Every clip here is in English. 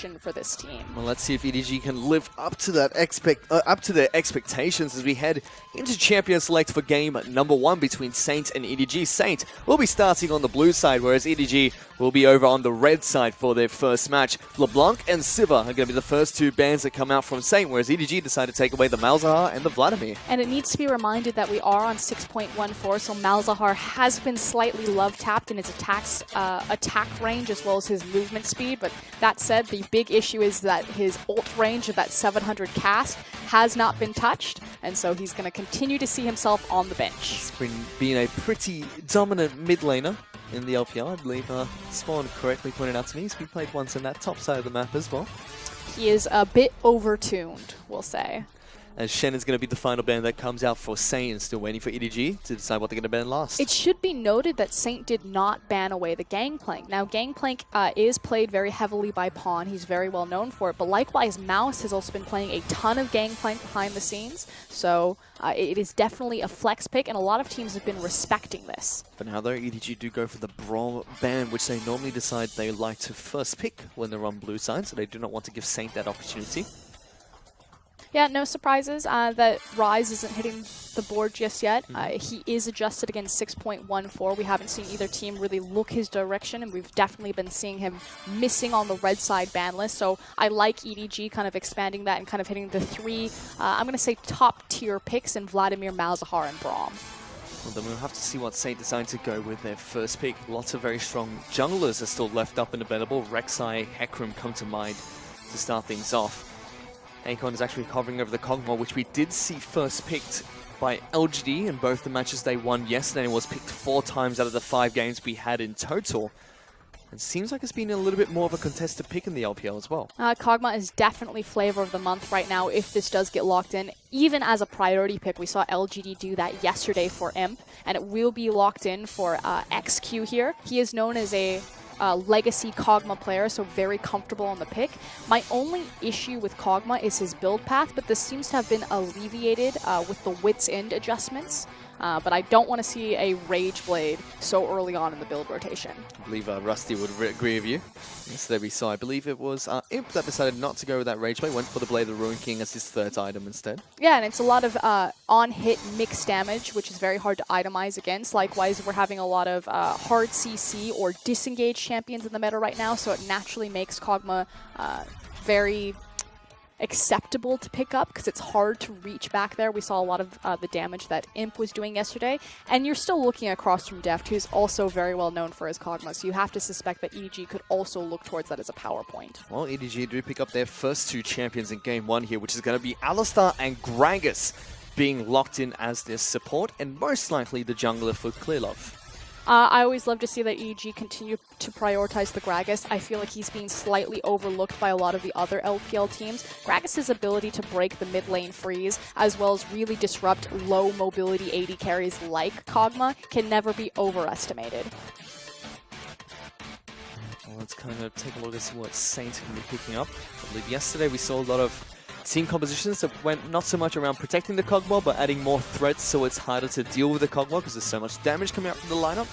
direction for this team. Well, let's see if EDG can live up to that up to their expectations as we head into Champion Select for game number 1 between Saint and EDG. Saint will be starting on the blue side, whereas EDG will be over on the red side for their first match. LeBlanc and Siva are going to be the first 2 bans that come out from Saint, whereas EDG decided to take away the Malzahar and the Vladimir. And it needs to be reminded that we are on 6.14, so Malzahar has been slightly love-tapped in his attack range as well as his movement speed, but that said, the big issue is that his ult range of that 700 cast has not been touched, and so he's going to continue to see himself on the bench. He's been a pretty dominant mid laner in the LPL. I believe Spawn correctly pointed out to me he's been played once in that top side of the map as well. He is a bit overtuned, we'll say. As Shen is going to be the final ban that comes out for Saint, and still waiting for EDG to decide what they're going to ban last. It should be noted that Saint did not ban away the Gangplank. Now, Gangplank is played very heavily by Pawn. He's very well known for it. But likewise, Mouse has also been playing a ton of Gangplank behind the scenes. So it is definitely a flex pick, and a lot of teams have been respecting this. For now, though, EDG do go for the Braum ban, which they normally decide they like to first pick when they're on blue side, so they do not want to give Saint that opportunity. Yeah, no surprises that Rise isn't hitting the board just yet. He is adjusted against 6.14. We haven't seen either team really look his direction, and we've definitely been seeing him missing on the red side ban list. So I like EDG kind of expanding that and kind of hitting the 3, I'm going to say top tier picks in Vladimir, Malzahar, and Braum. Well, then we'll have to see what Saint decide to go with their first pick. Lots of very strong junglers are still left up and available. Rek'Sai, Hecarim come to mind to start things off. Akon is actually covering over the Kog'Maw, which we did see first picked by LGD in both the matches they won yesterday, and was picked 4 times out of the 5 games we had in total. It seems like it's been a little bit more of a contested pick in the LPL as well. Kog'Maw is definitely flavor of the month right now if this does get locked in. Even as a priority pick, we saw LGD do that yesterday for Imp, and it will be locked in for XQ here. He is known as a legacy Kog'Maw player, so very comfortable on the pick. My only issue with Kog'Maw is his build path, but this seems to have been alleviated with the Wits End adjustments. But I don't want to see a Rage Blade so early on in the build rotation. I believe Rusty would agree with you. Yesterday we saw, I believe it was Imp that decided not to go with that Rage Blade, went for the Blade of the Ruin King as his 3rd item instead. Yeah, and it's a lot of on-hit mixed damage, which is very hard to itemize against. Likewise, we're having a lot of hard CC or disengaged champions in the meta right now, so it naturally makes Kog'Maw very acceptable to pick up because it's hard to reach back there. We saw a lot of the damage that Imp was doing yesterday, and you're still looking across from Deft, who's also very well known for his Kog'Maw, so you have to suspect that EDG could also look towards that as a power point. Well, EDG do pick up their first 2 champions in game 1 here, which is going to be Alistar and Gragas being locked in as their support, and most likely the jungler for Clearlove. I always love to see that EDG continue to prioritize the Gragas. I feel like he's being slightly overlooked by a lot of the other LPL teams. Gragas' ability to break the mid lane freeze, as well as really disrupt low mobility AD carries like Kog'Maw, can never be overestimated. Well, let's kind of take a look at what Saint can be picking up. I believe yesterday we saw a lot of team compositions that went not so much around protecting the Kog'Maw, but adding more threats so it's harder to deal with the Kog'Maw because there's so much damage coming out from the lineup.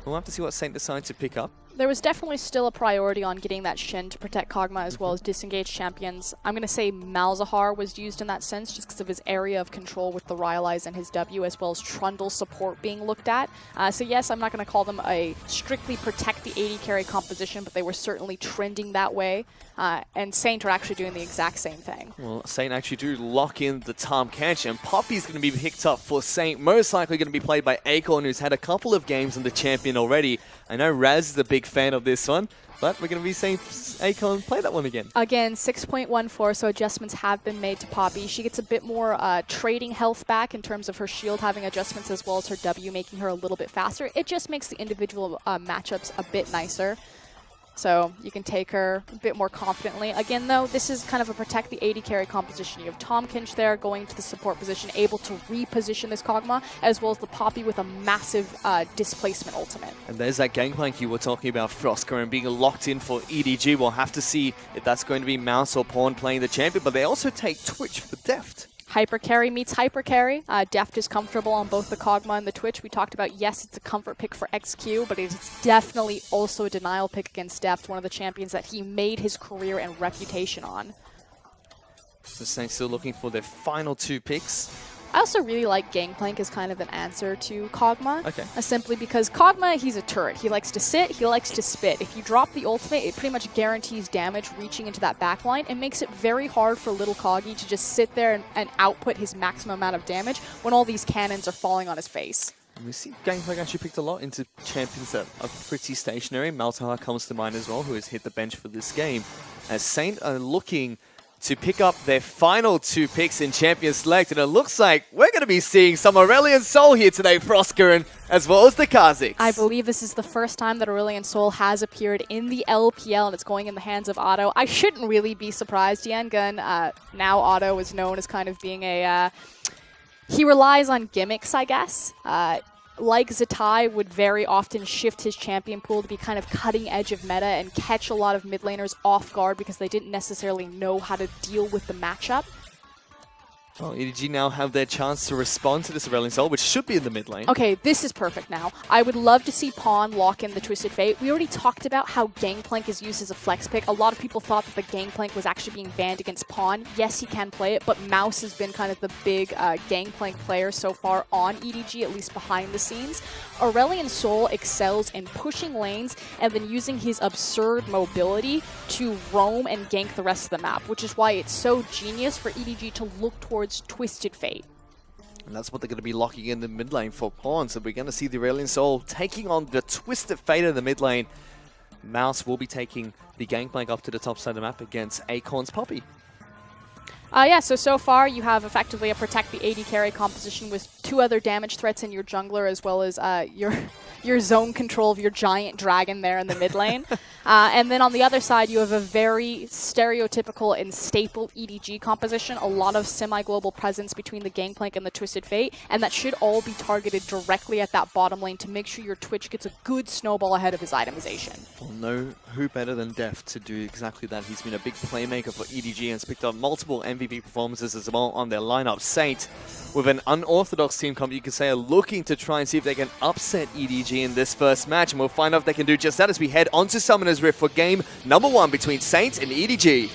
We'll have to see what Saint decides to pick up. There was definitely still a priority on getting that Shen to protect Kog'Maw as well as disengage champions. I'm going to say Malzahar was used in that sense just because of his area of control with the Rylai's and his W, as well as Trundle support being looked at. So yes, I'm not going to call them a strictly protect the AD carry composition, but they were certainly trending that way. And Saint are actually doing the exact same thing. Well, Saint actually do lock in the Tahm Kench, and Poppy's going to be picked up for Saint. Most likely going to be played by Acorn, who's had a couple of games on the champion already. I know Raz is a big fan of this one, but we're going to be seeing Acorn play that one again. Again, 6.14, so adjustments have been made to Poppy. She gets a bit more trading health back in terms of her shield having adjustments as well as her W making her a little bit faster. It just makes the individual matchups a bit nicer. So you can take her a bit more confidently. Again, though, this is kind of a protect the AD carry composition. You have Tahm Kench there going to the support position, able to reposition this Kog'Maw, as well as the Poppy with a massive displacement ultimate. And there's that gangplank you were talking about, Frostgren, being locked in for EDG. We'll have to see if that's going to be Mouse or Pawn playing the champion, but they also take Twitch for Deft. Hyper carry meets hyper carry. Deft is comfortable on both the Kog'Maw and the Twitch. We talked about, yes, it's a comfort pick for XQ, but it's definitely also a denial pick against Deft, one of the champions that he made his career and reputation on. So Saints still looking for their final 2 picks. I also really like Gangplank as kind of an answer to Kog'Maw. Okay. Simply because Kog'Maw, he's a turret. He likes to sit, he likes to spit. If you drop the ultimate, it pretty much guarantees damage reaching into that backline and makes it very hard for little Koggy to just sit there and output his maximum amount of damage when all these cannons are falling on his face. And we see Gangplank actually picked a lot into champions that are pretty stationary. Maltahar comes to mind as well, who has hit the bench for this game. As Saint are looking to pick up their final 2 picks in Champion Select, and it looks like we're going to be seeing some Aurelion Sol here today for Oscarin, as well as the Kha'Zix. I believe this is the first time that Aurelion Sol has appeared in the LPL, and it's going in the hands of Otto. I shouldn't really be surprised. Yan Gun, now Otto, is known as kind of being a... he relies on gimmicks, I guess. Like Zatai would very often shift his champion pool to be kind of cutting edge of meta and catch a lot of mid laners off guard because they didn't necessarily know how to deal with the matchup. Well, EDG now have their chance to respond to this Aurelion Sol, which should be in the mid lane. Okay, this is perfect now. I would love to see Pawn lock in the Twisted Fate. We already talked about how Gangplank is used as a flex pick. A lot of people thought that the Gangplank was actually being banned against Pawn. Yes, he can play it, but Mouse has been kind of the big Gangplank player so far on EDG, at least behind the scenes. Aurelion Sol excels in pushing lanes and then using his absurd mobility to roam and gank the rest of the map, which is why it's so genius for EDG to look towards Twisted Fate. And that's what they're going to be locking in the mid lane for Pawn. So we're going to see the Aurelion Sol taking on the Twisted Fate in the mid lane. Mouse will be taking the Gangplank up to the top side of the map against Acorn's Poppy. Yeah, so far you have effectively a protect the AD carry composition with 2 other damage threats in your jungler, as well as your zone control of your giant dragon there in the mid lane. And then on the other side, you have a very stereotypical and staple EDG composition, a lot of semi-global presence between the Gangplank and the Twisted Fate, and that should all be targeted directly at that bottom lane to make sure your Twitch gets a good snowball ahead of his itemization. Well, no, who better than Deft to do exactly that? He's been a big playmaker for EDG and has picked up multiple MVP performances as well on their lineup. Saint, with an unorthodox team comp, you could say, are looking to try and see if they can upset EDG in this first match, and we'll find out if they can do just that as we head onto Summoner's Rift for game number 1 between Saint and EDG.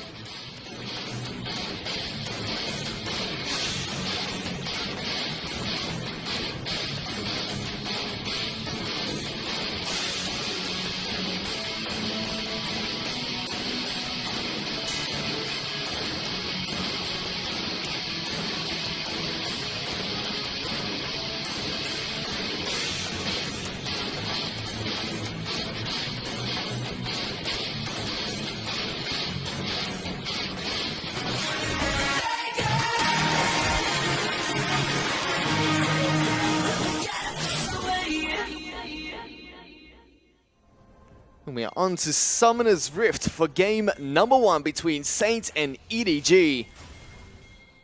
And we are on to Summoner's Rift for game number 1 between Saint and EDG.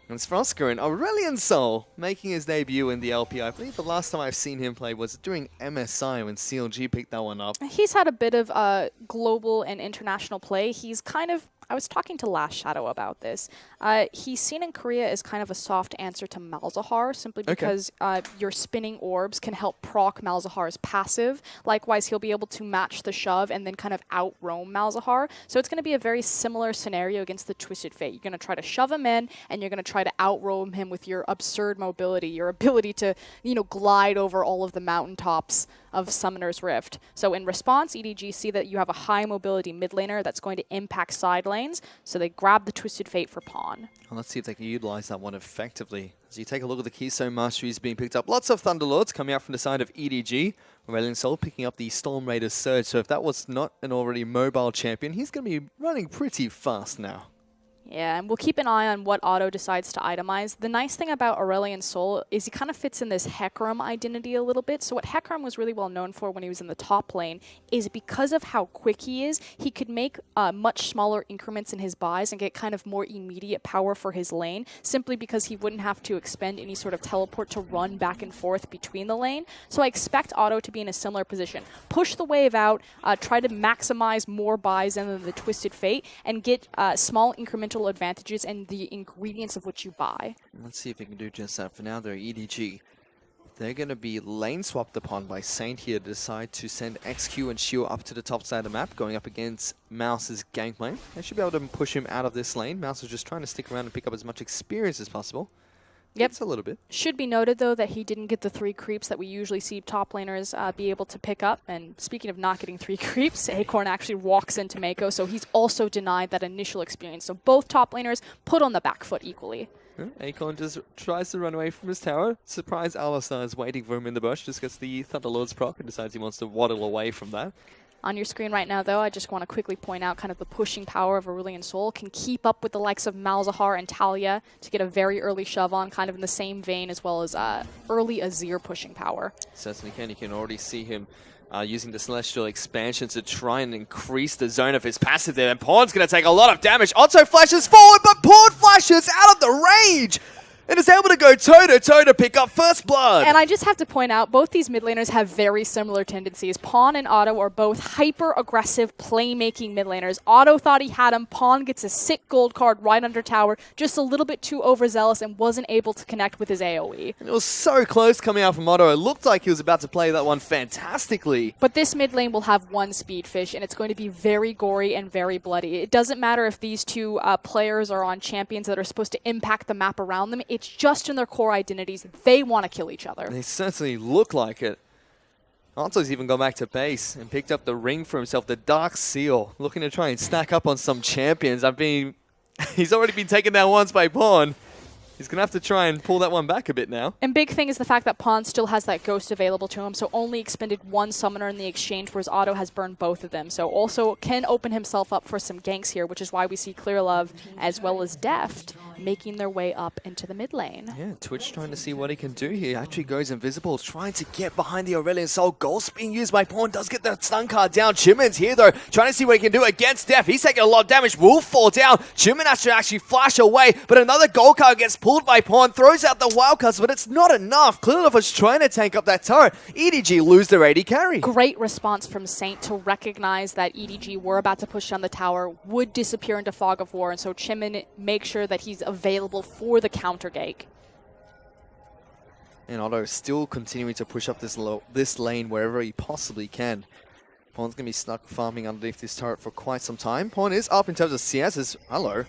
And it's for Oscarin, Aurelion Sol making his debut in the LPL. I believe the last time I've seen him play was during MSI when CLG picked that one up. He's had a bit of global and international play. He's kind of, I was talking to Last Shadow about this. He's seen in Korea as kind of a soft answer to Malzahar, simply because your spinning orbs can help proc Malzahar's passive. Likewise, he'll be able to match the shove and then kind of out-roam Malzahar. So it's going to be a very similar scenario against the Twisted Fate. You're going to try to shove him in, and you're going to try to out-roam him with your absurd mobility, your ability to, you know, glide over all of the mountaintops of Summoner's Rift. So in response, EDG see that you have a high mobility mid laner that's going to impact side lanes, so they grab the Twisted Fate for pawn. Well, let's see if they can utilize that one effectively. As you take a look at the Keystone Masteries being picked up, lots of Thunderlords coming out from the side of EDG. Aurelion Sol picking up the Storm Raider's Surge, so if that was not an already mobile champion, he's going to be running pretty fast now. Yeah, and we'll keep an eye on what Otto decides to itemize. The nice thing about Aurelion Sol is he kind of fits in this Hecarim identity a little bit. So what Hecarim was really well known for when he was in the top lane is because of how quick he is, he could make much smaller increments in his buys and get kind of more immediate power for his lane, simply because he wouldn't have to expend any sort of teleport to run back and forth between the lane. So I expect Otto to be in a similar position. Push the wave out, try to maximize more buys than the Twisted Fate, and get small incremental fundamental advantages and the ingredients of which you buy. Let's see if we can do just that. For now, though, EDG, they're going to be lane swapped upon by Saint here to decide to send XQ and Shio up to the top side of the map, going up against Mouse's gank lane. They should be able to push him out of this lane. Mouse is just trying to stick around and pick up as much experience as possible. Yep. It's a little bit. Should be noted, though, that he didn't get the 3 creeps that we usually see top laners be able to pick up. And speaking of not getting 3 creeps, Acorn actually walks into Mako, so he's also denied that initial experience. So both top laners put on the back foot equally. Acorn just tries to run away from his tower. Surprise, Alistar is waiting for him in the bush. Just gets the Thunderlord's proc and decides he wants to waddle away from that. On your screen right now, though, I just want to quickly point out kind of the pushing power of Aurelion Sol. Can keep up with the likes of Malzahar and Talia to get a very early shove on, kind of in the same vein as well as early Azir pushing power. Certainly can. You can already see him using the Celestial Expansion to try and increase the zone of his passive there. And Pawn's going to take a lot of damage. Otto flashes forward, but Pawn flashes out of the range and is able to go toe-to-toe to pick up first blood. And I just have to point out, both these mid laners have very similar tendencies. Pawn and Otto are both hyper-aggressive playmaking mid laners. Otto thought he had him. Pawn gets a sick gold card right under tower, just a little bit too overzealous and wasn't able to connect with his AoE. And it was so close coming out from Otto. It looked like he was about to play that one fantastically. But this mid lane will have one speedfish, and it's going to be very gory and very bloody. It doesn't matter if these two players are on champions that are supposed to impact the map around them. It's just in their core identities. They want to kill each other. They certainly look like it. Otto's even gone back to base and picked up the ring for himself, the Dark Seal, looking to try and stack up on some champions. He's already been taken down once by Pawn. He's going to have to try and pull that one back a bit now. And big thing is the fact that Pawn still has that ghost available to him, so only expended 1 summoner in the exchange, whereas Otto has burned both of them. So also can open himself up for some ganks here, which is why we see Clear Love as well as Deft making their way up into the mid lane. Yeah, Twitch trying to see what he can do here. Actually goes invisible, trying to get behind the Aurelion Sol. Ghost being used by Pawn, does get the stun card down. Chimin's here though, trying to see what he can do against Deft. He's taking a lot of damage, will fall down. Chimin has to actually flash away, but another gold card gets pulled by Pawn, throws out the wild cards, but it's not enough. Clearlove was trying to tank up that turret. EDG lose their AD carry. Great response from Saint to recognize that EDG were about to push down the tower, would disappear into Fog of War, and so Chimin makes sure that he's available for the counter gank. And Otto still continuing to push up this lane wherever he possibly can. Pawn's going to be stuck farming underneath this turret for quite some time. Pawn is up in terms of CS's. Hello.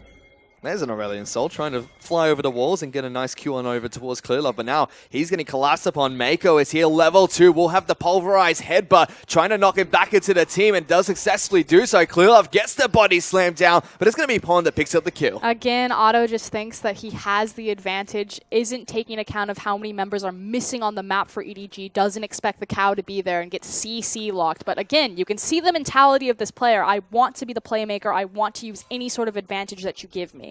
There's an Aurelion Sol trying to fly over the walls and get a nice Q on over towards Clearlove. But now he's getting collapsed upon. Mako is here, level 2. We'll have the pulverized headbutt, trying to knock him back into the team and does successfully do so. Clearlove gets the body slammed down, but it's going to be Pawn that picks up the kill. Again, Otto just thinks that he has the advantage, isn't taking account of how many members are missing on the map for EDG, doesn't expect the cow to be there and gets CC locked. But again, you can see the mentality of this player. I want to be the playmaker. I want to use any sort of advantage that you give me.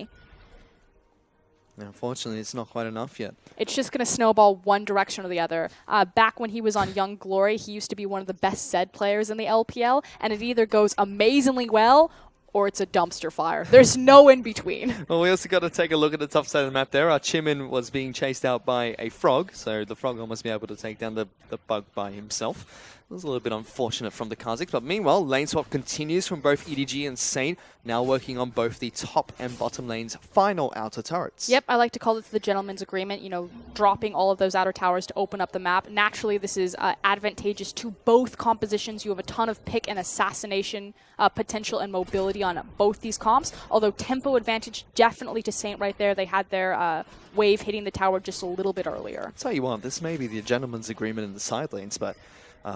Unfortunately, it's not quite enough yet. It's just going to snowball one direction or the other. Back when he was on Young Glory, he used to be one of the best Zed players in the LPL, and it either goes amazingly well or it's a dumpster fire. There's no in between. Well, we also got to take a look at the top side of the map there. Our Chimin was being chased out by a frog, so the frog almost be able to take down the bug by himself. It was a little bit unfortunate from the Kazakhs, but meanwhile, lane swap continues from both EDG and Saint, now working on both the top and bottom lane's final outer turrets. Yep, I like to call it the gentleman's agreement, you know, dropping all of those outer towers to open up the map. Naturally, this is advantageous to both compositions. You have a ton of pick and assassination potential and mobility on both these comps, although tempo advantage definitely to Saint right there. They had their wave hitting the tower just a little bit earlier. I'll tell you what, this may be the gentleman's agreement in the side lanes, but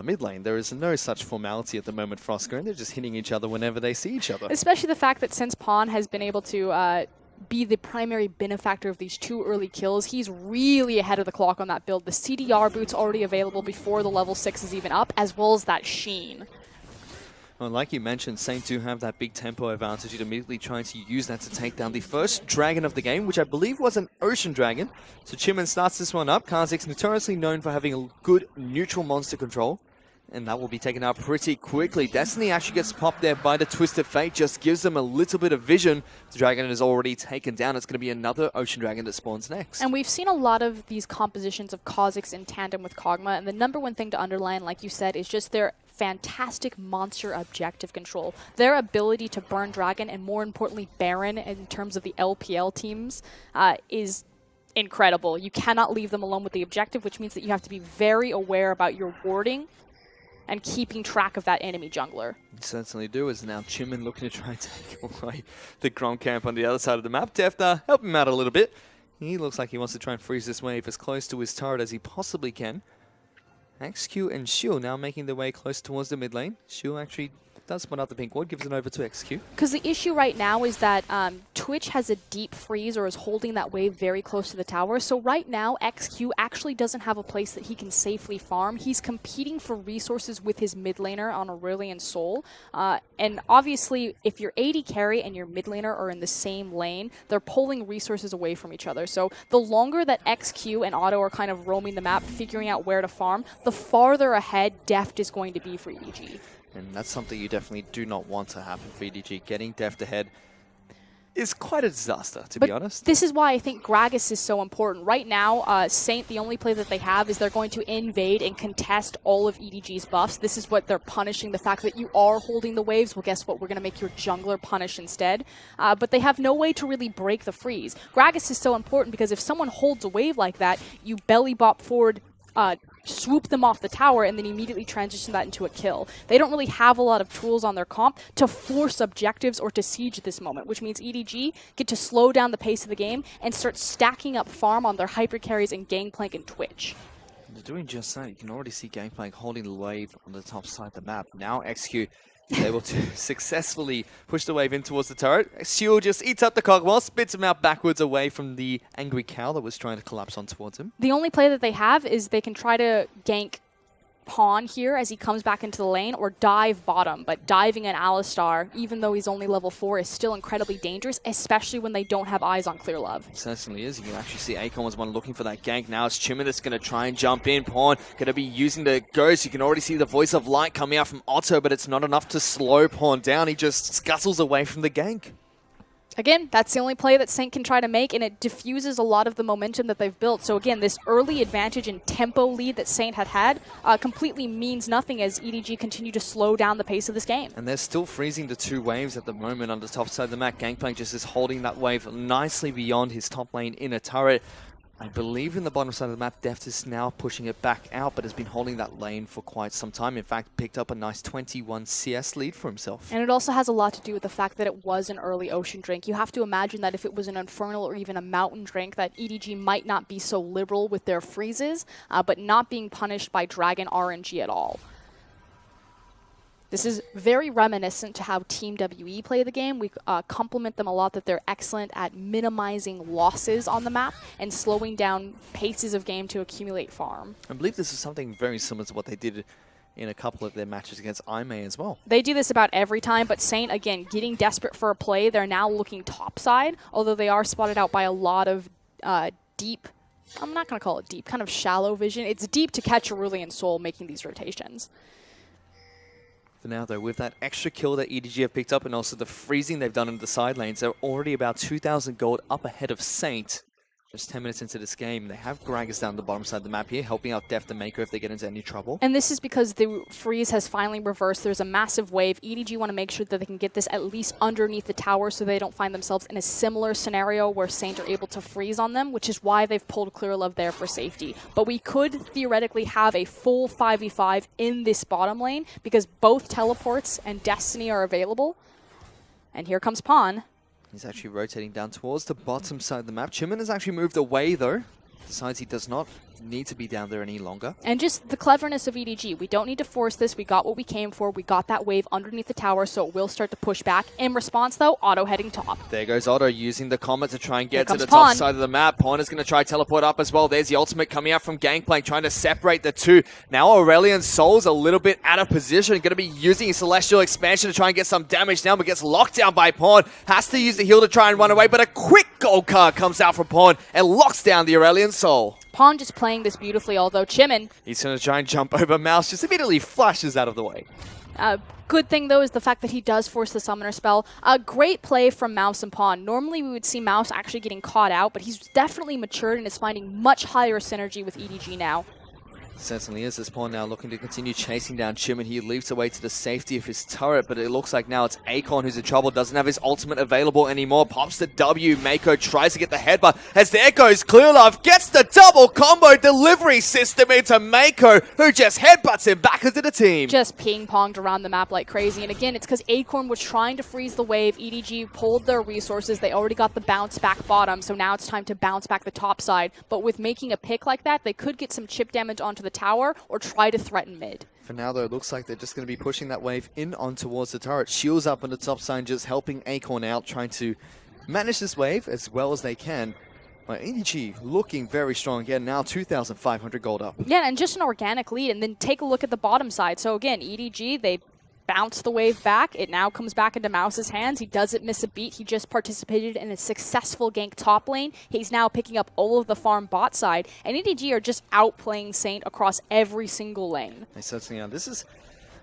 mid lane, there is no such formality at the moment for Oscar, and they're just hitting each other whenever they see each other. Especially the fact that since Pawn has been able to be the primary benefactor of these 2 early kills, he's really ahead of the clock on that build. The CDR boot's already available before the level 6 is even up, as well as that Sheen. Well, like you mentioned, Saint do have that big tempo advantage. You'd immediately trying to use that to take down the first dragon of the game, which I believe was an ocean dragon. So Chimin starts this one up. Kazakhs notoriously known for having a good neutral monster control, and that will be taken out pretty quickly. Destiny actually gets popped there by the Twisted Fate, just gives them a little bit of vision. The dragon is already taken down. It's going to be another ocean dragon that spawns next. And we've seen a lot of these compositions of Kazakhs in tandem with Kog'Maw, and the number one thing to underline, like you said, is just their fantastic monster objective control. Their ability to burn Dragon and, more importantly, Baron in terms of the LPL teams is incredible. You cannot leave them alone with the objective, which means that you have to be very aware about your warding and keeping track of that enemy jungler. You certainly do, as now Chimin looking to try and take away the Grom camp on the other side of the map. Deft help him out a little bit. He looks like he wants to try and freeze this wave as close to his turret as he possibly can. XQ and Shield now making their way close towards the mid lane. Shield actually does spot out the pink ward, gives it over to XQ. Because the issue right now is that Twitch has a deep freeze or is holding that wave very close to the tower. So right now, XQ actually doesn't have a place that he can safely farm. He's competing for resources with his mid laner on Aurelion Sol. And obviously, if your AD carry and your mid laner are in the same lane, they're pulling resources away from each other. So the longer that XQ and Otto are kind of roaming the map, figuring out where to farm, the farther ahead Deft is going to be for EDG. And that's something you definitely do not want to happen for EDG. Getting Deft ahead is quite a disaster, to be honest. This is why I think Gragas is so important. Right now, Saint, the only play that they have is they're going to invade and contest all of EDG's buffs. This is what they're punishing, the fact that you are holding the waves. Well, guess what? We're going to make your jungler punish instead. But they have no way to really break the freeze. Gragas is so important because if someone holds a wave like that, you belly bop forward, swoop them off the tower, and then immediately transition that into a kill. They don't really have a lot of tools on their comp to force objectives or to siege at this moment, which means EDG get to slow down the pace of the game and start stacking up farm on their hyper carries and Gangplank and Twitch. They're doing just that. You can already see Gangplank holding the wave on the top side of the map. Now XQ is able to successfully push the wave in towards the turret. XQ just eats up the cogwheel, spits him out backwards away from the angry cow that was trying to collapse on towards him. The only play that they have is they can try to gank Pawn here as he comes back into the lane, or dive bottom. But diving an Alistar, even though he's only level 4, is still incredibly dangerous, especially when they don't have eyes on Clear Love. It certainly is. You can actually see Akon was one looking for that gank. Now it's Chimin that's going to try and jump in. Pawn going to be using the Ghost. You can already see the Voice of Light coming out from Otto, but it's not enough to slow Pawn down. He just scuttles away from the gank. Again, that's the only play that Saint can try to make, and it diffuses a lot of the momentum that they've built. So again, this early advantage and tempo lead that Saint had completely means nothing as EDG continue to slow down the pace of this game. And they're still freezing the two waves at the moment on the top side of the map. Gangplank just is holding that wave nicely beyond his top lane inner turret. I believe in the bottom side of the map, Deft is now pushing it back out, but has been holding that lane for quite some time. In fact, picked up a nice 21 CS lead for himself. And it also has a lot to do with the fact that it was an early ocean drink. You have to imagine that if it was an infernal or even a mountain drink, that EDG might not be so liberal with their freezes, but not being punished by Dragon RNG at all. This is very reminiscent to how Team WE play the game. We compliment them a lot that they're excellent at minimizing losses on the map and slowing down paces of game to accumulate farm. I believe this is something very similar to what they did in a couple of their matches against Ime as well. They do this about every time, but Saint, again, getting desperate for a play. They're now looking topside, although they are spotted out by a lot of deep, I'm not going to call it deep, kind of shallow vision. It's deep to catch Aurelion Sol making these rotations. For now, though, with that extra kill that EDG have picked up and also the freezing they've done in the side lanes, they're already about 2,000 gold up ahead of Saint. Just 10 minutes into this game, they have Gragas down the bottom side of the map here, helping out Deft and Maker if they get into any trouble. And this is because the freeze has finally reversed. There's a massive wave. EDG want to make sure that they can get this at least underneath the tower so they don't find themselves in a similar scenario where Saint are able to freeze on them, which is why they've pulled Clear Love there for safety. But we could theoretically have a full 5v5 in this bottom lane because both teleports and Destiny are available. And here comes Pawn. He's actually rotating down towards the bottom side of the map. Chimin has actually moved away, though. Decides he does not need to be down there any longer. And just the cleverness of EDG. We don't need to force this. We got what we came for. We got that wave underneath the tower, so it will start to push back. In response, though, Otto heading top. There goes Otto using the Comet to try and get to the top side of the map. Pawn is going to try teleport up as well. There's the ultimate coming out from Gangplank, trying to separate the two. Now Aurelion Sol's a little bit out of position. Going to be using his Celestial Expansion to try and get some damage down, but gets locked down by Pawn. Has to use the heal to try and run away, but a quick gold card comes out from Pawn and locks down the Aurelion Sol. Pawn just playing this beautifully, although Chimin... He's going to try and jump over Mouse, just immediately flashes out of the way. Good thing, though, is the fact that he does force the Summoner spell. A great play from Mouse and Pawn. Normally, we would see Mouse actually getting caught out, but he's definitely matured and is finding much higher synergy with EDG now. Certainly is. This pawn now looking to continue chasing down Chim, and he leaps away to the safety of his turret, but it looks like now it's Akon who's in trouble, doesn't have his ultimate available anymore, pops the W, Mako tries to get the headbutt, as there goes Clearlove, gets the double combo delivery system into Mako, who just headbutts him back into the team. Just ping-ponged around the map like crazy, and again, it's because Acorn was trying to freeze the wave, EDG pulled their resources, they already got the bounce back bottom, so now it's time to bounce back the top side, but with making a pick like that, they could get some chip damage onto the tower or try to threaten mid. For now, though, it looks like they're just going to be pushing that wave in on towards the turret. Shields up on the top side, just helping Acorn out, trying to manage this wave as well as they can. But EDG looking very strong again, now 2,500 gold up. Yeah, and just an organic lead, and then take a look at the bottom side. So again, EDG, they bounce the wave back. It now comes back into Mouse's hands. He doesn't miss a beat. He just participated in a successful gank top lane. He's now picking up all of the farm bot side. And EDG are just outplaying Saint across every single lane. They certainly are. This is...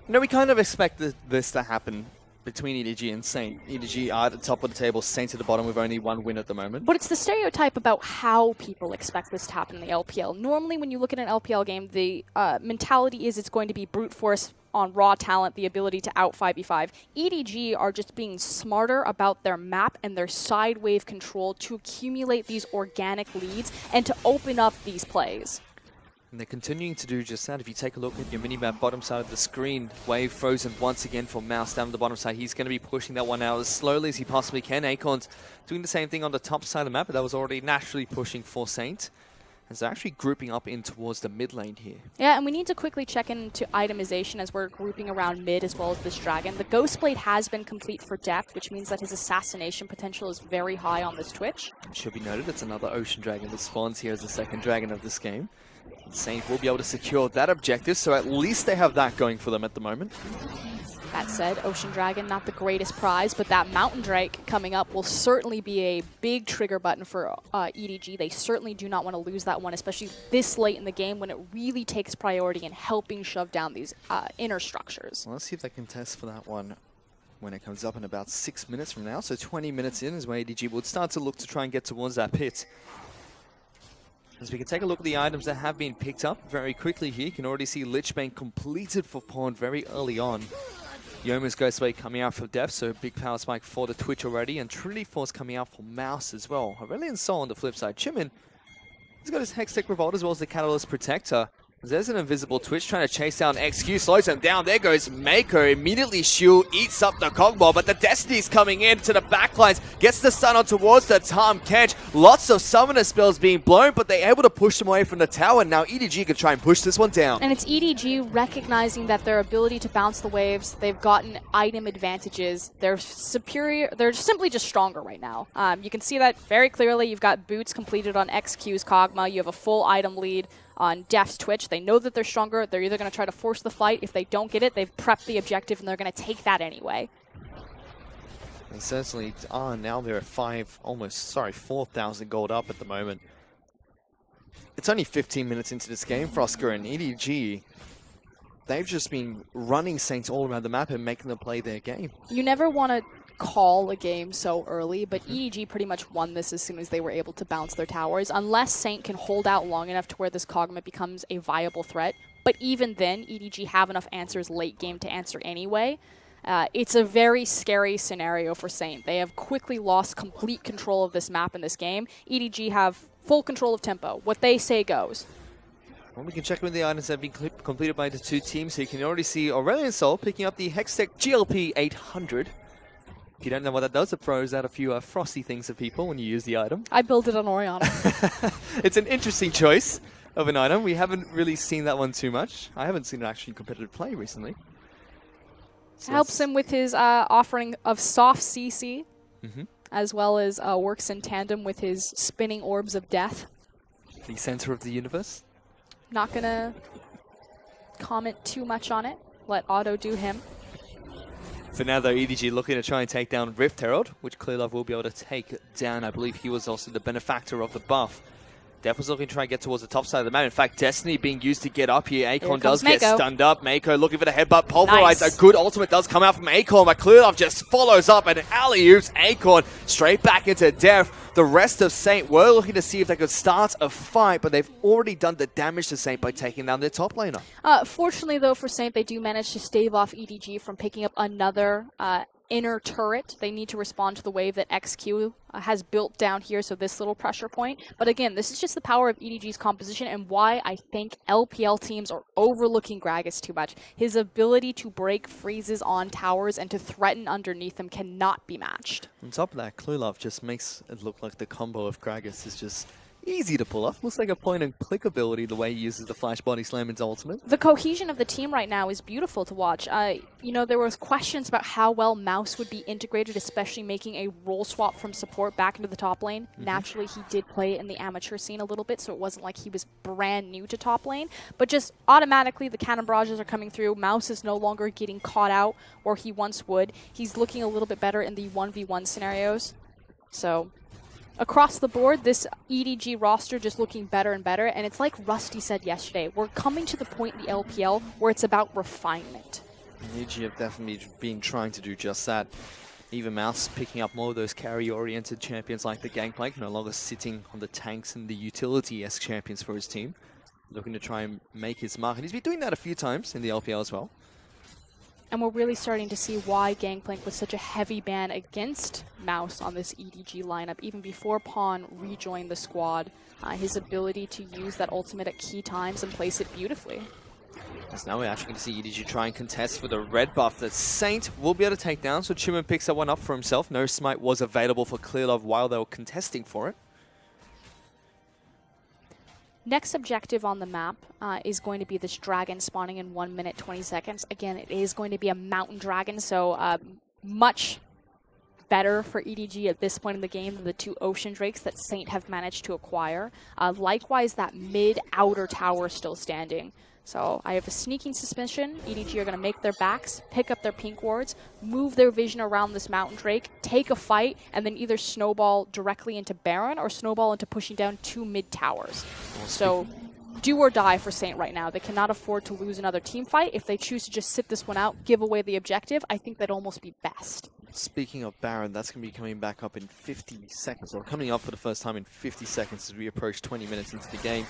You know, we kind of expected this to happen between EDG and Saint. EDG are at the top of the table, Saint at the bottom with only one win at the moment. But it's the stereotype about how people expect this to happen in the LPL. Normally, when you look at an LPL game, the mentality is it's going to be brute force on raw talent, the ability to out 5v5. EDG are just being smarter about their map and their side wave control to accumulate these organic leads and to open up these plays. And they're continuing to do just that. If you take a look at your minimap bottom side of the screen, wave frozen once again for Mouse down the bottom side. He's going to be pushing that one out as slowly as he possibly can. Acorn's doing the same thing on the top side of the map, but that was already naturally pushing for Saint. As they're actually grouping up in towards the mid lane here. Yeah, and we need to quickly check into itemization as we're grouping around mid as well as this dragon. The Ghost Blade has been complete for depth, which means that his assassination potential is very high on this Twitch. It should be noted, it's another Ocean Dragon that spawns here as the second dragon of this game. Saint will be able to secure that objective, so at least they have that going for them at the moment. That said, Ocean Dragon, not the greatest prize, but that Mountain Drake coming up will certainly be a big trigger button for EDG. They certainly do not want to lose that one, especially this late in the game when it really takes priority in helping shove down these inner structures. Well, let's see if they can test for that one when it comes up in about 6 minutes from now. So 20 minutes in is where EDG would start to look to try and get towards that pit. As we can take a look at the items that have been picked up very quickly here, you can already see Lichbane completed for pawn very early on. Yoma's Ghostway coming out for depth, so big power spike for the Twitch already, and Trinity Force coming out for Mouse as well. Aurelion Sol on the flip side. Chimin, he's got his Hextech Revolt as well as the Catalyst Protector. There's an invisible Twitch trying to chase down XQ, slows him down. There goes Mako, immediately shield, eats up the Cogball, but the Destiny's coming in to the backlines, gets the stun on towards the Tahm Kench. Lots of summoner spells being blown, but they're able to push them away from the tower. Now EDG can try and push this one down. And it's EDG recognizing that their ability to bounce the waves, they've gotten item advantages. They're superior, they're simply just stronger right now. You can see that very clearly. You've got boots completed on XQ's Kog'Maw. You have a full item lead on Def's Twitch. They know that they're stronger. They're either going to try to force the fight. If they don't get it, they've prepped the objective and they're going to take that anyway. They certainly are. Now they're at 4,000 gold up at the moment. It's only 15 minutes into this game. Frosker and EDG, they've just been running Saints all around the map and making them play their game. You never want to call a game so early, but EDG pretty much won this as soon as they were able to bounce their towers, unless Saint can hold out long enough to where this Kog'Maw becomes a viable threat. But even then, EDG have enough answers late game to answer anyway. It's a very scary scenario for Saint. They have quickly lost complete control of this map in this game. EDG have full control of tempo. What they say goes. Well, we can check with the items that have been completed by the two teams. So you can already see Aurelion Sol picking up the Hextech GLP 800. If you don't know what that does, it throws out a few frosty things at people when you use the item. I built it on Oriana. It's an interesting choice of an item. We haven't really seen that one too much. I haven't seen it actually competitive play recently. So helps him with his offering of soft CC, as well as works in tandem with his spinning orbs of death. The center of the universe. Not going to comment too much on it. Let Otto do him. For now, though, EDG looking to try and take down Rift Herald, which Clearlove will be able to take down. I believe he was also the benefactor of the buff. Def was looking to try and get towards the top side of the map. In fact, Destiny being used to get up here. Acorn does Mako. get stunned up. Mako looking for the headbutt. Pulverize. Nice. A good ultimate does come out from Acorn, but Clearlove just follows up and alley-oops Acorn straight back into Def. The rest of Saint were looking to see if they could start a fight, but they've already done the damage to Saint by taking down their top laner. Fortunately, though, for Saint, they do manage to stave off EDG from picking up another inner turret. They need to respond to the wave that XQ has built down here, so this little pressure point. But again, this is just the power of EDG's composition and why I think LPL teams are overlooking Gragas too much. His ability to break freezes on towers and to threaten underneath them cannot be matched. On top of that, Clearlove just makes it look like the combo of Gragas is just easy to pull off. Looks like a point-and-click ability the way he uses the Flash Body Slam into ultimate. The cohesion of the team right now is beautiful to watch. You know, there was questions about how well Mouse would be integrated, especially making a role swap from support back into the top lane. Naturally, he did play in the amateur scene a little bit, so it wasn't like he was brand new to top lane. But just automatically, the cannon barrages are coming through. Mouse is no longer getting caught out where he once would. He's looking a little bit better in the 1v1 scenarios. So across the board, this EDG roster just looking better and better, and it's like Rusty said yesterday, we're coming to the point in the LPL where it's about refinement. EDG have definitely been trying to do just that. Even Mouse picking up more of those carry-oriented champions like the Gangplank, no longer sitting on the tanks and the utility-esque champions for his team, looking to try and make his mark, and he's been doing that a few times in the LPL as well. And we're really starting to see why Gangplank was such a heavy ban against Mouse on this EDG lineup. Even before Pawn rejoined the squad, his ability to use that ultimate at key times and place it beautifully. So now we're actually going to see EDG try and contest for the red buff that Saint will be able to take down. So Chiman picks that one up for himself. No smite was available for Clearlove while they were contesting for it. Next objective on the map is going to be this dragon spawning in 1 minute 20 seconds. Again, it is going to be a mountain dragon, so much better for EDG at this point in the game than the 2 ocean drakes that Saint have managed to acquire. Likewise, that mid-outer tower still standing. So I have a sneaking suspicion EDG are going to make their backs, pick up their pink wards, move their vision around this mountain drake, take a fight, and then either snowball directly into Baron or snowball into pushing down 2 mid towers. So do or die for Saint right now. They cannot afford to lose another team fight. If they choose to just sit this one out, give away the objective, I think that'd almost be best. Speaking of Baron, that's going to be coming back up in 50 seconds, or coming up for the first time in 50 seconds as we approach 20 minutes into the game.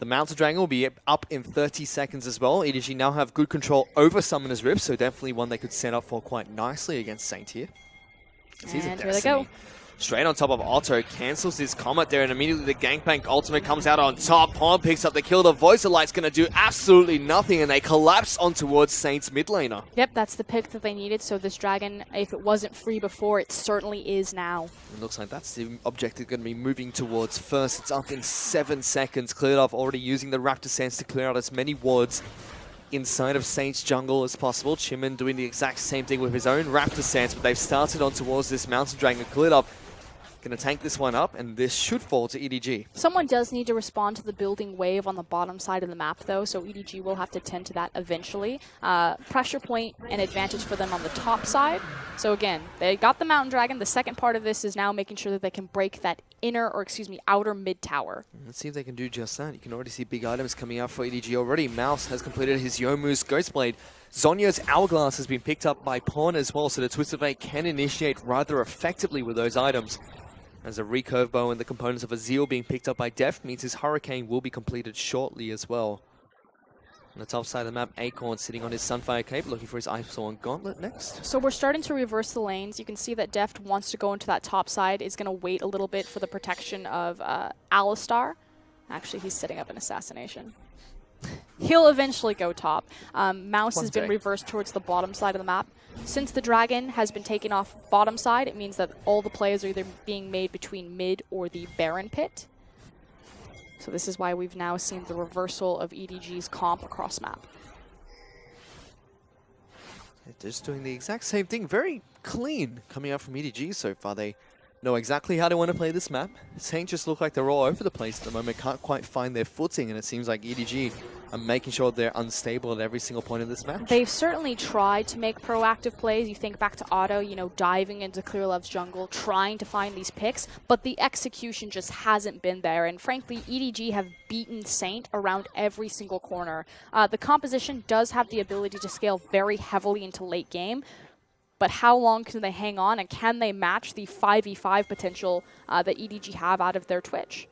The Mountain Dragon will be up in 30 seconds as well. EDG now have good control over Summoner's Rift, so definitely one they could set up for quite nicely against Saint here. And here they go. Straight on top of Otto, cancels his Comet there, and immediately the Gangplank ultimate comes out on top. Pawn picks up the kill. The Voice of Light's going to do absolutely nothing, and they collapse on towards Saint's mid laner. Yep, that's the pick that they needed, so this dragon, if it wasn't free before, it certainly is now. It looks like that's the objective going to be moving towards first. It's up in 7 seconds. Clearlove already using the Raptor Sense to clear out as many wards inside of Saint's jungle as possible. Chiman doing the exact same thing with his own Raptor Sense, but they've started on towards this Mountain Dragon. Clearlove going to tank this one up, and this should fall to EDG. Someone does need to respond to the building wave on the bottom side of the map, though, so EDG will have to tend to that eventually. Pressure point and advantage for them on the top side. So again, they got the Mountain Dragon. The second part of this is now making sure that they can break that outer mid tower. Let's see if they can do just that. You can already see big items coming out for EDG already. Mouse has completed his Yomu's Ghostblade. Zonya's Hourglass has been picked up by Pawn as well, so the Twisted Fate can initiate rather effectively with those items. As a recurve bow and the components of a Zeal being picked up by Deft means his Hurricane will be completed shortly as well. On the top side of the map, Acorn sitting on his Sunfire Cape, looking for his Iceborne Gauntlet next. So we're starting to reverse the lanes. You can see that Deft wants to go into that top side, is going to wait a little bit for the protection of Alistar. Actually, he's setting up an assassination. He'll eventually go top. Mouse has been reversed towards the bottom side of the map. Since the dragon has been taken off bottom side, it means that all the plays are either being made between mid or the Baron pit. So this is why we've now seen the reversal of EDG's comp across map. They're just doing the exact same thing. Very clean coming out from EDG so far. They know exactly how they want to play this map. Saint just look like they're all over the place at the moment, can't quite find their footing, and it seems like EDG are making sure they're unstable at every single point in this match. They've certainly tried to make proactive plays. You think back to Otto, you know, diving into Clearlove's jungle, trying to find these picks, but the execution just hasn't been there. And frankly, EDG have beaten Saint around every single corner. The composition does have the ability to scale very heavily into late game, but how long can they hang on, and can they match the 5v5 potential that EDG have out of their Twitch?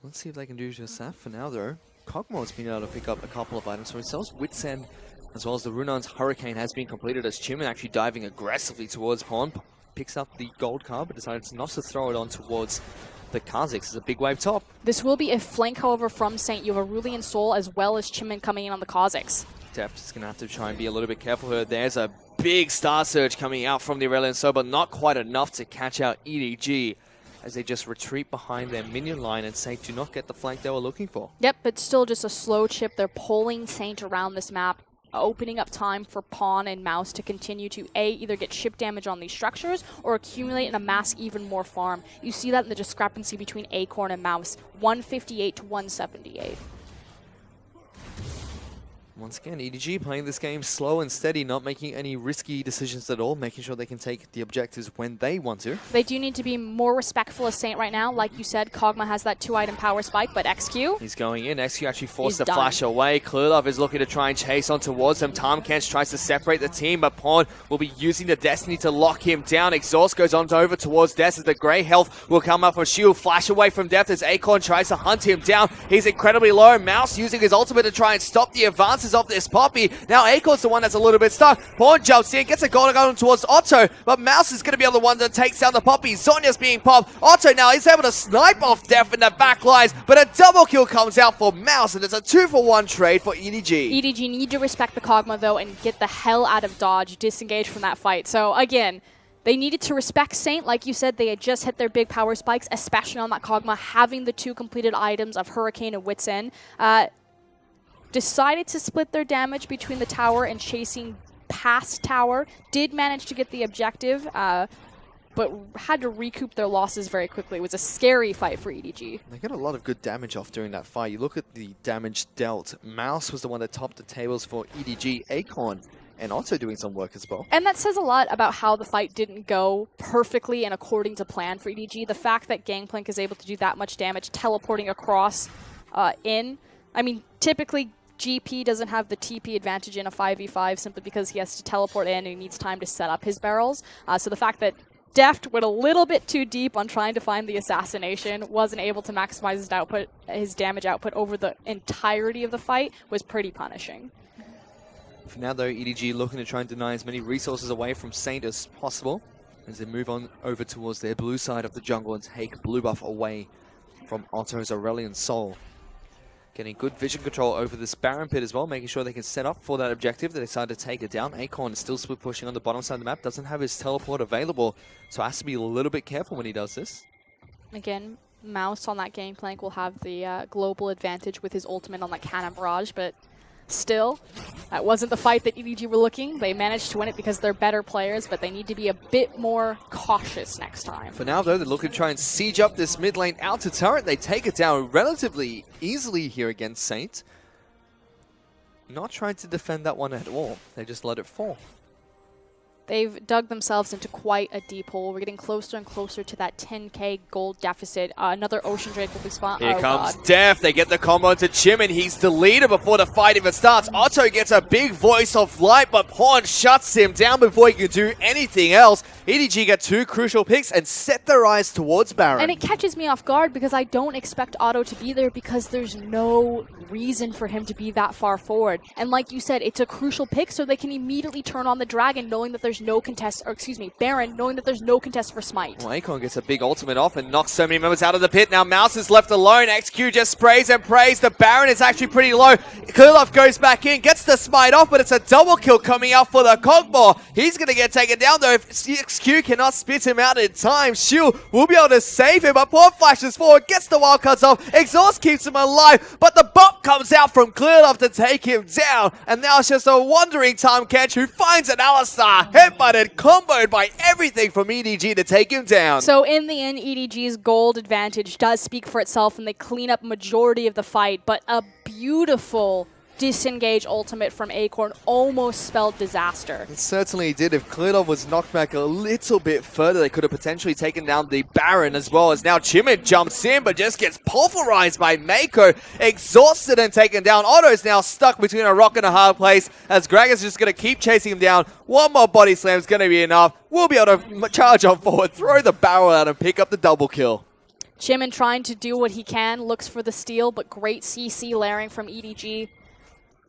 Let's see if they can do just that. For now, though, Kog'Maw's been able to pick up a couple of items for himself. Wits End, as well as the Runon's Hurricane, has been completed as Chimin actually diving aggressively towards Pawn. Picks up the gold card, but decides not to throw it on towards the Kha'Zix. It's a big wave top. This will be a flank, however, from Saint. You have Aurelion Sol as well as Chimin coming in on the Kha'Zix. Deft is going to have to try and be a little bit careful here. There's a big Star Surge coming out from the Aurelion Sol, but not quite enough to catch out EDG, as they just retreat behind their minion line and Saint do not get the flank they were looking for. Yep, but still just a slow chip. They're pulling Saint around this map, opening up time for Pawn and Mouse to continue to either get chip damage on these structures or accumulate and amass even more farm. You see that in the discrepancy between Acorn and Mouse, 158 to 178. Once again, EDG playing this game slow and steady, not making any risky decisions at all, making sure they can take the objectives when they want to. They do need to be more respectful of Saint right now. Like you said, Kog'Maw has that 2-item power spike, but XQ... He's going in. XQ actually forced He's the flash away. Clearlove is looking to try and chase on towards him. Tamkench tries to separate the team, but Pawn will be using the Destiny to lock him down. Exhaust goes on over towards Death as the Grey Health will come up from Shield. Flash away from Death as Acorn tries to hunt him down. He's incredibly low. Mouse using his ultimate to try and stop the advances of this Poppy. Now Acorn's the one that's a little bit stuck. Pawn jumps in, gets a goal going towards Otto, but Mouse is going to be the one that takes down the Poppy. Zonya's being popped. Otto now is able to snipe off Death in the back lines, but a double kill comes out for Mouse, and it's a 2-for-1 trade for EDG. EDG need to respect the Kog'Maw, though, and get the hell out of dodge, disengage from that fight. So, again, they needed to respect Saint. Like you said, they had just hit their big power spikes, especially on that Kog'Maw, having the 2 completed items of Hurricane and Wits End. Decided to split their damage between the tower and chasing past tower. Did manage to get the objective, but had to recoup their losses very quickly. It was a scary fight for EDG. They got a lot of good damage off during that fight. You look at the damage dealt. Mouse was the one that topped the tables for EDG. Acorn and Otto doing some work as well. And that says a lot about how the fight didn't go perfectly and according to plan for EDG. The fact that Gangplank is able to do that much damage, teleporting across in. I mean, typically GP doesn't have the TP advantage in a 5v5 simply because he has to teleport in and he needs time to set up his barrels. So the fact that Deft went a little bit too deep on trying to find the assassination, wasn't able to maximize his damage output over the entirety of the fight, was pretty punishing. For now, though, EDG looking to try and deny as many resources away from Saint as possible as they move on over towards their blue side of the jungle and take blue buff away from Otto's Aurelion Sol. Getting good vision control over this Baron pit as well, making sure they can set up for that objective. They decide to take it down. Acorn is still split pushing on the bottom side of the map, doesn't have his teleport available, so has to be a little bit careful when he does this. Again, Mouse on that Gangplank will have the global advantage with his ultimate on that Cannon Barrage, but still, that wasn't the fight that EDG were looking. They managed to win it because they're better players, but they need to be a bit more cautious next time. For now, though, they're looking to try and siege up this mid lane out to turret. They take it down relatively easily here against Saint. Not trying to defend that one at all. They just let it fall. They've dug themselves into quite a deep hole. We're getting closer and closer to that 10k gold deficit. Another Ocean Drake will be spawned. Here comes Def. They get the combo to Chimin. He's the leader before the fight even starts. Otto gets a big voice of light, but Pawn shuts him down before he can do anything else. EDG get 2 crucial picks and set their eyes towards Baron. And it catches me off guard because I don't expect Otto to be there because there's no reason for him to be that far forward. And like you said, it's a crucial pick so they can immediately turn on the Dragon knowing that there's no contest, or excuse me, Baron, knowing that there's no contest for Smite. Well, Acorn gets a big ultimate off and knocks so many members out of the pit. Now Mouse is left alone. XQ just sprays and prays. The Baron is actually pretty low. Clearlove goes back in, gets the Smite off, but it's a double kill coming out for the Kog'Maw. He's going to get taken down though. If XQ cannot spit him out in time, Shield will be able to save him, but Pawn flashes forward, gets the wildcards off. Exhaust keeps him alive, but the bot comes out from Clearlove to take him down. And now it's just a wandering Tamkench who finds an Alistar. headbutted, comboed by everything from EDG to take him down. So in the end, EDG's gold advantage does speak for itself, and they clean up majority of the fight, but a beautiful disengage ultimate from Acorn almost spelled disaster. It certainly did. If Clearlove was knocked back a little bit further, they could have potentially taken down the Baron, as well as now Chimid jumps in, but just gets pulverized by Mako. Exhausted and taken down. Otto's now stuck between a rock and a hard place, as Greg is just going to keep chasing him down. One more body slam is going to be enough. We'll be able to charge on forward, throw the barrel out, and pick up the double kill. Chimid trying to do what he can, looks for the steal, but great CC layering from EDG.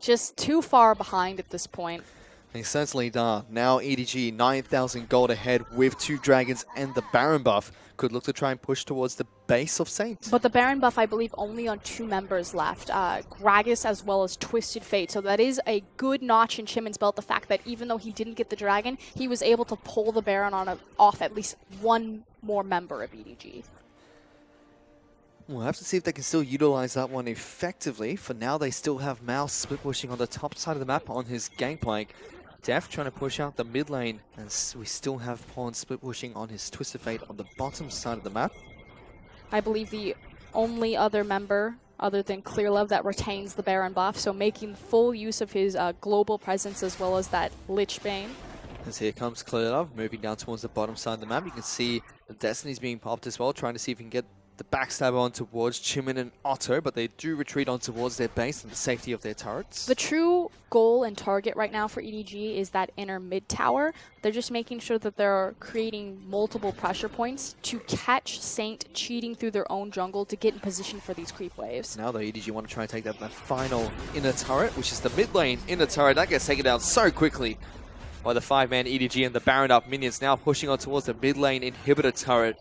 Just too far behind at this point. They certainly are. Now EDG 9,000 gold ahead with 2 dragons and the Baron buff. Could look to try and push towards the base of Saint. But the Baron buff, I believe, only on 2 members left. Gragas as well as Twisted Fate. So that is a good notch in Chimid's belt. The fact that even though he didn't get the dragon, he was able to pull the Baron off at least one more member of EDG. We'll have to see if they can still utilize that one effectively. For now, they still have Mouse split pushing on the top side of the map on his gangplank. Def trying to push out the mid lane, and we still have Pawn split pushing on his Twisted Fate on the bottom side of the map. I believe the only other member other than Clearlove that retains the Baron buff, so making full use of his global presence as well as that Lich Bane. As here comes Clearlove, moving down towards the bottom side of the map. You can see the Destiny's being popped as well, trying to see if he can get the backstab on towards Chimid and Otto, but they do retreat on towards their base and the safety of their turrets. The true goal and target right now for EDG is that inner mid tower. They're just making sure that they're creating multiple pressure points to catch Saint cheating through their own jungle to get in position for these creep waves. Now though, EDG want to try and take that final inner turret, which is the mid lane inner turret. That gets taken down so quickly by the 5-man EDG, and the Baron up minions now pushing on towards the mid lane inhibitor turret.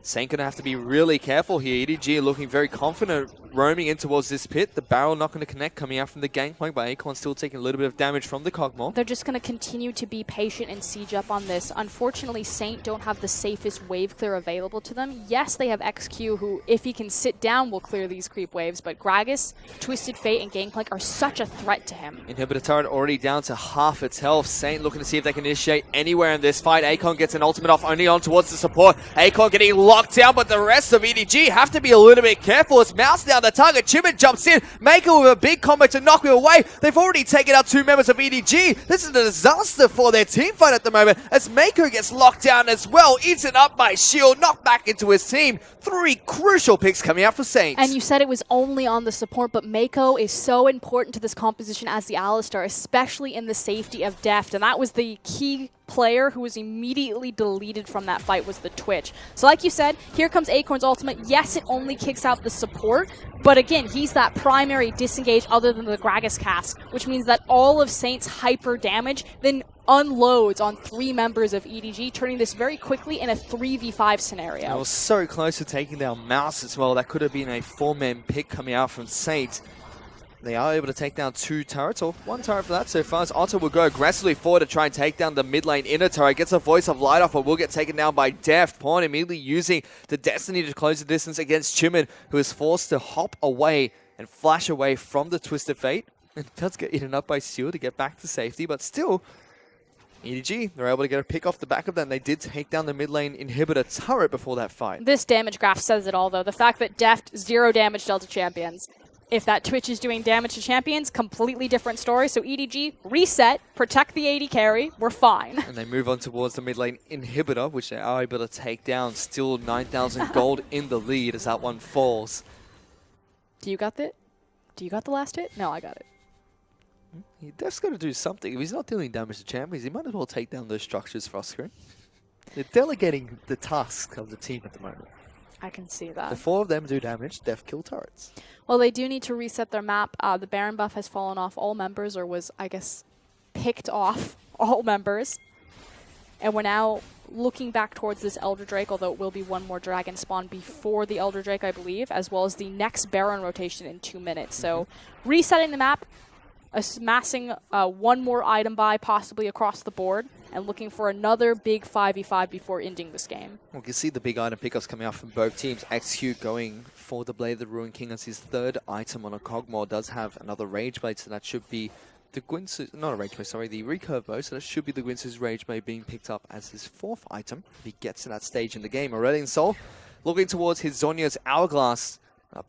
Saint gonna have to be really careful here. EDG looking very confident roaming in towards this pit. The barrel not going to connect, coming out from the gangplank, but Acorn still taking a little bit of damage from the Cogmore. They're just going to continue to be patient and siege up on this. Unfortunately, Saint don't have the safest wave clear available to them. Yes, they have XQ, who, if he can sit down, will clear these creep waves, but Gragas, Twisted Fate, and Gangplank are such a threat to him. Inhibitor turret already down to half its health. Saint looking to see if they can initiate anywhere in this fight. Acorn gets an ultimate off, only on towards the support. Acorn getting locked down, but the rest of EDG have to be a little bit careful. It's Mouse down the target. Chimid jumps in. Mako with a big combo to knock him away. They've already taken out 2 members of EDG. This is a disaster for their team fight at the moment, as Mako gets locked down as well. Eaten up by Shield, knocked back into his team. 3 crucial picks coming out for Saint. And you said it was only on the support, but Mako is so important to this composition as the Alistar, especially in the safety of Deft, and that was the key player who was immediately deleted from that fight was the Twitch. So like you said, here comes Acorn's ultimate. Yes, it only kicks out the support, but again, he's that primary disengage other than the Gragas cast, which means that all of Saint's hyper damage then unloads on 3 members of EDG, turning this very quickly in a 3v5 scenario. I was so close to taking down Mouse as well. That could have been a 4-man pick coming out from Saint. They are able to take down 2 turrets, or 1 turret for that so far, as Otto will go aggressively forward to try and take down the mid lane inner turret. Gets a Voice of Light off, but will get taken down by Deft. Pawn immediately using the Destiny to close the distance against Chimid, who is forced to hop away and flash away from the Twisted Fate. And does get eaten up by Seal to get back to safety, but still, EDG, they're able to get a pick off the back of them. They did take down the mid lane inhibitor turret before that fight. This damage graph says it all, though. The fact that Deft, 0 damage dealt to champions. If that Twitch is doing damage to champions, completely different story. So EDG, reset, protect the AD carry, we're fine. And they move on towards the mid lane inhibitor, which they are able to take down. Still 9,000 gold in the lead as that one falls. Do you got the last hit? No, I got it. Def's got to do something. If he's not dealing damage to champions, he might as well take down those structures for us, screen. They're delegating the task of the team at the moment. I can see that. The 4 of them do damage, Def kill turrets. Well, they do need to reset their map. The Baron buff has fallen off all members, or was, I guess, picked off all members. And we're now looking back towards this Elder Drake, although it will be 1 more Dragon spawn before the Elder Drake, I believe, as well as the next Baron rotation in 2 minutes. So resetting the map, amassing 1 more item buy possibly across the board, and looking for another big 5v5 before ending this game. We can see the big item pickups coming out from both teams. XQ going for the Blade of the Ruined King as his 3rd item on a Cogmore. Does have another Rage Blade, so that should be the Gwyn's, not a Rage Mage, sorry, the recurve bow, so that should be the Gwyn's Rage Mage being picked up as his 4th item if he gets to that stage in the game. Aurelion Sol looking towards his Zhonya's Hourglass.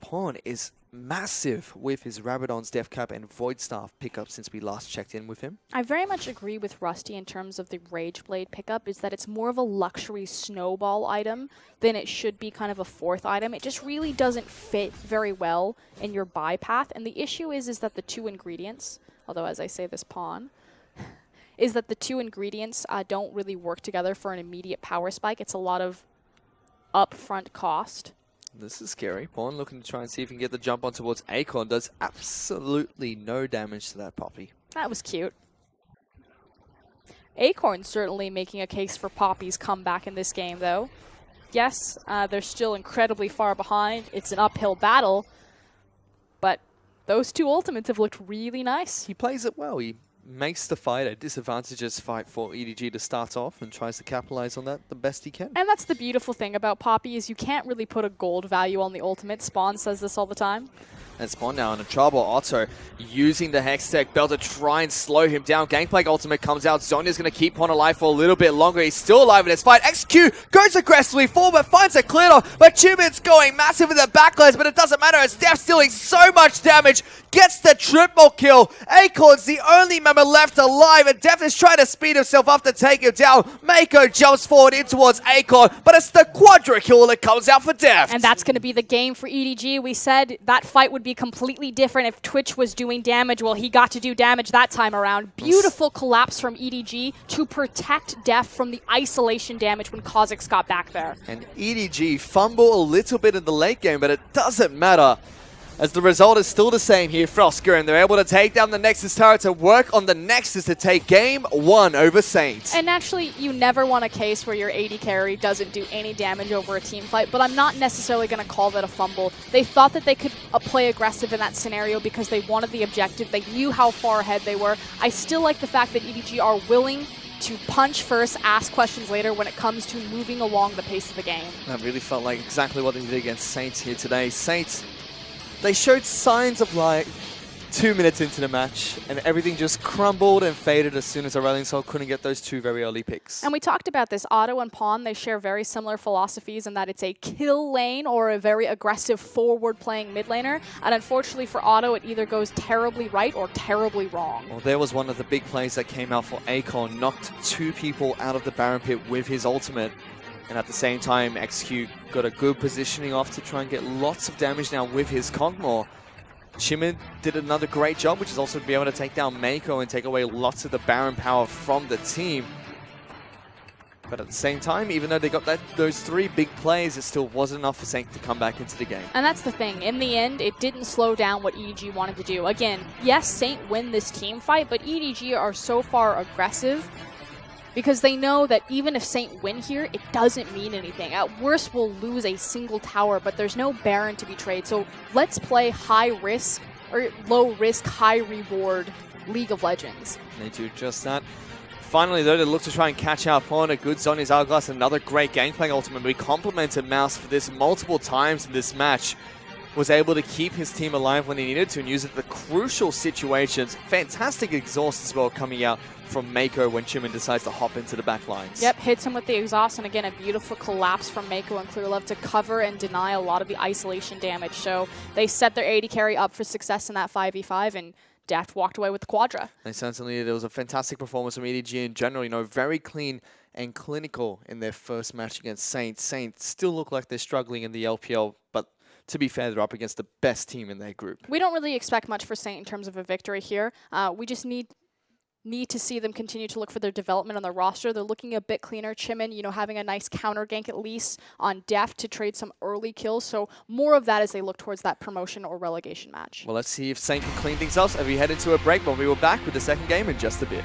Pawn is massive with his Rabadon's Death Cap and Void Staff pickup since we last checked in with him. I very much agree with Rusty in terms of the Rage Blade pickup, is that it's more of a luxury snowball item than it should be kind of a 4th item. It just really doesn't fit very well in your buy path, and the issue is that the 2 ingredients, although as I say this pawn, is that the 2 ingredients don't really work together for an immediate power spike. It's a lot of upfront cost. This is scary. Pawn looking to try and see if he can get the jump on towards Acorn. Does absolutely no damage to that Poppy. That was cute. Acorn certainly making a case for Poppy's comeback in this game, though. Yes, they're still incredibly far behind. It's an uphill battle, but those 2 ultimates have looked really nice. He plays it well. He makes the fight a disadvantageous fight for EDG to start off and tries to capitalize on that the best he can. And that's the beautiful thing about Poppy, is you can't really put a gold value on the ultimate. Spawn says this all the time. And Spawn now in a trouble. Otto using the Hextech Bell to try and slow him down. Gangplank ultimate comes out. Zonya's going to keep Pawn alive for a little bit longer. He's still alive in this fight. XQ goes aggressively forward, finds a clear off. But Chimin's going massive in the backlash, but it doesn't matter as Death dealing so much damage. Gets the triple kill. Acorn's the only member left alive, and Death is trying to speed himself up to take him down. Mako jumps forward in towards Acorn, but it's the quadra kill that comes out for Death. And that's going to be the game for EDG. We said that fight would be completely different if Twitch was doing damage. Well, he got to do damage that time around. Beautiful collapse from EDG to protect Death from the isolation damage when Kha'Zix got back there. And EDG fumble a little bit in the late game, but it doesn't matter, as the result is still the same here for Oscar, and they're able to take down the Nexus tower to work on the Nexus to take game 1 over Saint. And actually, you never want a case where your AD carry doesn't do any damage over a team fight, but I'm not necessarily going to call that a fumble. They thought that they could play aggressive in that scenario because they wanted the objective. They knew how far ahead they were. I still like the fact that EDG are willing to punch first, ask questions later when it comes to moving along the pace of the game. That really felt like exactly what they did against Saints here today. Saints, they showed signs of life 2 minutes into the match, and everything just crumbled and faded as soon as Aurelion Sol couldn't get those 2 very early picks. And we talked about this. Otto and Pawn, they share very similar philosophies in that it's a kill lane or a very aggressive forward-playing mid laner. And unfortunately for Otto, it either goes terribly right or terribly wrong. Well, there was one of the big plays that came out for Acorn, knocked 2 people out of the Baron Pit with his ultimate. And at the same time, XQ got a good positioning off to try and get lots of damage now with his Kog'Maw. Chimin did another great job, which is also to be able to take down Mako and take away lots of the Baron power from the team. But at the same time, even though they got those 3 big plays, it still wasn't enough for Saint to come back into the game. And that's the thing. In the end, it didn't slow down what EDG wanted to do. Again, yes, Saint win this team fight, but EDG are so far aggressive because they know that even if Saint win here, it doesn't mean anything. At worst, we'll lose a single tower, but there's no Baron to be traded. So let's play high risk, or low risk, high reward League of Legends. They do just that. Finally, though, they look to try and catch up on a good Zonya's Hourglass. Another great Gangplank ultimate. We complimented Mouse for this multiple times in this match. Was able to keep his team alive when he needed to and use it in the crucial situations. Fantastic exhaust as well coming out from Mako when Chimin decides to hop into the back lines. Yep, hits him with the exhaust, and again, a beautiful collapse from Mako and Clearlove to cover and deny a lot of the isolation damage. So they set their AD carry up for success in that 5v5, and Deft walked away with the Quadra. They certainly did. It was a fantastic performance from EDG in general. You know, very clean and clinical in their first match against Saints. Saints still look like they're struggling in the LPL, but to be fair, they're up against the best team in their group. We don't really expect much for Saint in terms of a victory here. We just need to see them continue to look for their development on their roster. They're looking a bit cleaner. Chimin, you know, having a nice counter gank at least on Deft to trade some early kills. So more of that as they look towards that promotion or relegation match. Well, let's see if Saint can clean things up as we head into a break, but we will back with the second game in just a bit.